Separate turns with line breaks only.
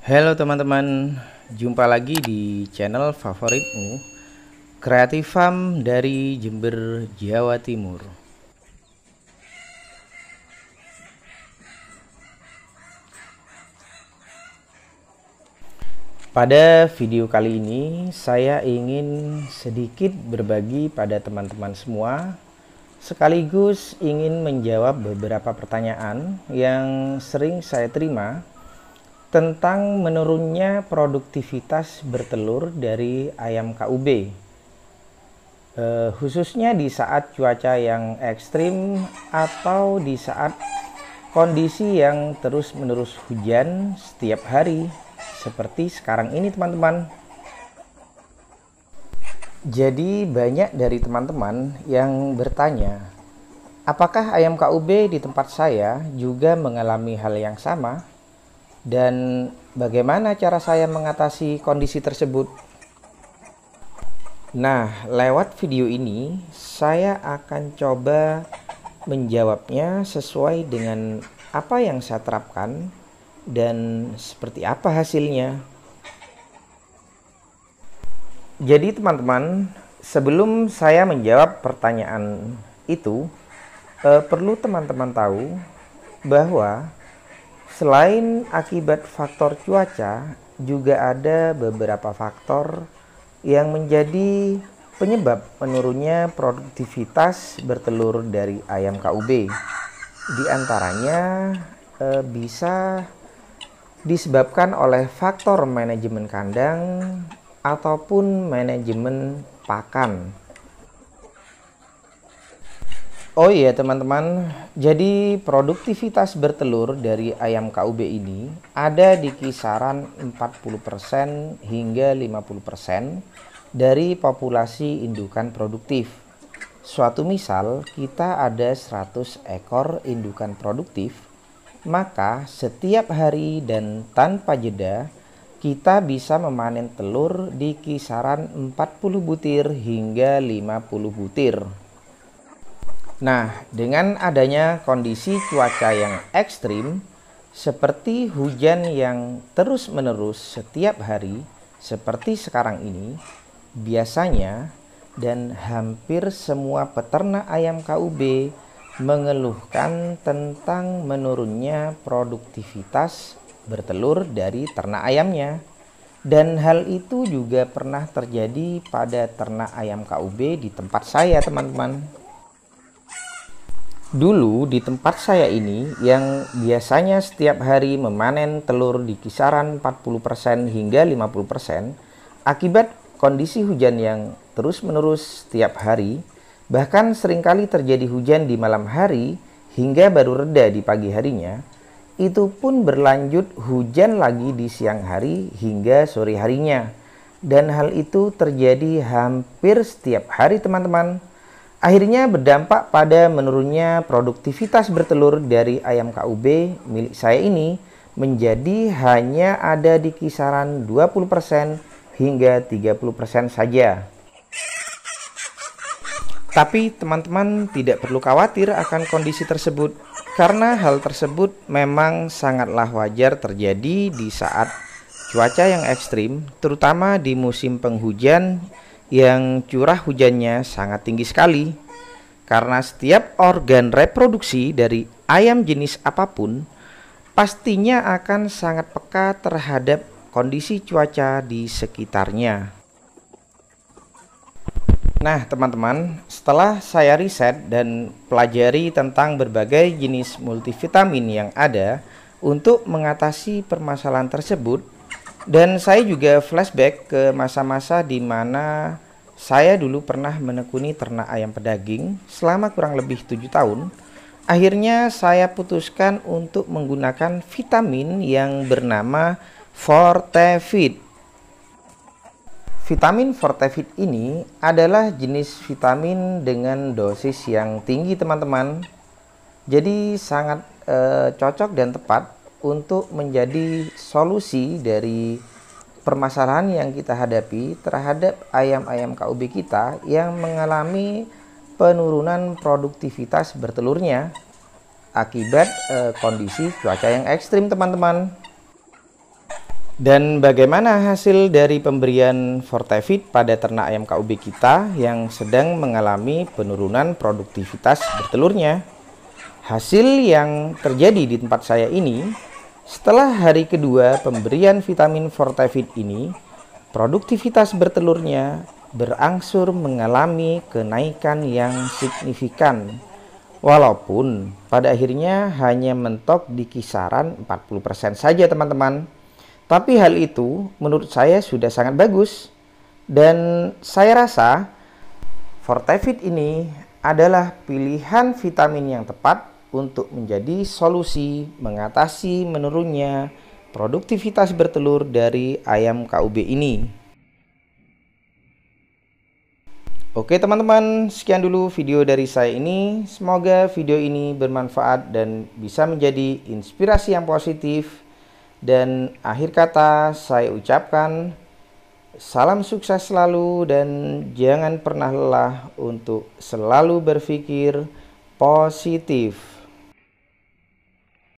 Halo teman-teman, jumpa lagi di channel favoritmu, Creative Farm dari Jember, Jawa Timur. Pada video kali ini, saya ingin sedikit berbagi pada teman-teman semua, sekaligus ingin menjawab beberapa pertanyaan yang sering saya terima tentang menurunnya produktivitas bertelur dari ayam KUB, khususnya di saat cuaca yang ekstrim atau di saat kondisi yang terus-menerus hujan setiap hari seperti sekarang ini teman-teman. Jadi banyak dari teman-teman yang bertanya, apakah ayam KUB di tempat saya juga mengalami hal yang sama? Dan bagaimana cara saya mengatasi kondisi tersebut? Nah, lewat video ini saya akan coba menjawabnya sesuai dengan apa yang saya terapkan dan seperti apa hasilnya. Jadi teman-teman, sebelum saya menjawab pertanyaan itu, perlu teman-teman tahu bahwa selain akibat faktor cuaca, juga ada beberapa faktor yang menjadi penyebab menurunnya produktivitas bertelur dari ayam KUB. Di antaranya bisa disebabkan oleh faktor manajemen kandang ataupun manajemen pakan. Oh iya teman-teman, jadi produktivitas bertelur dari ayam KUB ini ada di kisaran 40% hingga 50% dari populasi indukan produktif. Suatu misal, kita ada 100 ekor indukan produktif, maka setiap hari dan tanpa jeda kita bisa memanen telur di kisaran 40 butir hingga 50 butir. Nah, dengan adanya kondisi cuaca yang ekstrim seperti hujan yang terus-menerus setiap hari seperti sekarang ini, biasanya dan hampir semua peternak ayam KUB mengeluhkan tentang menurunnya produktivitas bertelur dari ternak ayamnya. Dan hal itu juga pernah terjadi pada ternak ayam KUB di tempat saya teman-teman. Dulu di tempat saya ini yang biasanya setiap hari memanen telur di kisaran 40% hingga 50%, akibat kondisi hujan yang terus-menerus setiap hari, bahkan seringkali terjadi hujan di malam hari hingga baru reda di pagi harinya, itu pun berlanjut hujan lagi di siang hari hingga sore harinya. Dan hal itu terjadi hampir setiap hari teman-teman. Akhirnya berdampak pada menurunnya produktivitas bertelur dari ayam KUB milik saya ini menjadi hanya ada di kisaran 20% hingga 30% saja. Tapi teman-teman tidak perlu khawatir akan kondisi tersebut, karena hal tersebut memang sangatlah wajar terjadi di saat cuaca yang ekstrim, terutama di musim penghujan yang curah hujannya sangat tinggi sekali. Karena setiap organ reproduksi dari ayam jenis apapun pastinya akan sangat peka terhadap kondisi cuaca di sekitarnya. Nah teman-teman, setelah saya riset dan pelajari tentang berbagai jenis multivitamin yang ada untuk mengatasi permasalahan tersebut, dan saya juga flashback ke masa-masa di mana saya dulu pernah menekuni ternak ayam pedaging selama kurang lebih 7 tahun. Akhirnya saya putuskan untuk menggunakan vitamin yang bernama Fortevit. Vitamin Fortevit ini adalah jenis vitamin dengan dosis yang tinggi teman-teman. Jadi sangat cocok dan tepat untuk menjadi solusi dari permasalahan yang kita hadapi terhadap ayam-ayam KUB kita yang mengalami penurunan produktivitas bertelurnya akibat kondisi cuaca yang ekstrim teman-teman. Dan bagaimana hasil dari pemberian Fortevit pada ternak ayam KUB kita yang sedang mengalami penurunan produktivitas bertelurnya? Hasil yang terjadi di tempat saya ini, setelah hari kedua pemberian vitamin Fortevit ini, produktivitas bertelurnya berangsur mengalami kenaikan yang signifikan. Walaupun pada akhirnya hanya mentok di kisaran 40% saja teman-teman. Tapi hal itu menurut saya sudah sangat bagus. Dan saya rasa Fortevit ini adalah pilihan vitamin yang tepat untuk menjadi solusi mengatasi menurunnya produktivitas bertelur dari ayam KUB ini. Oke teman-teman, sekian dulu video dari saya ini. Semoga video ini bermanfaat dan bisa menjadi inspirasi yang positif. Dan akhir kata saya ucapkan salam sukses selalu dan jangan pernah lelah untuk selalu berpikir positif.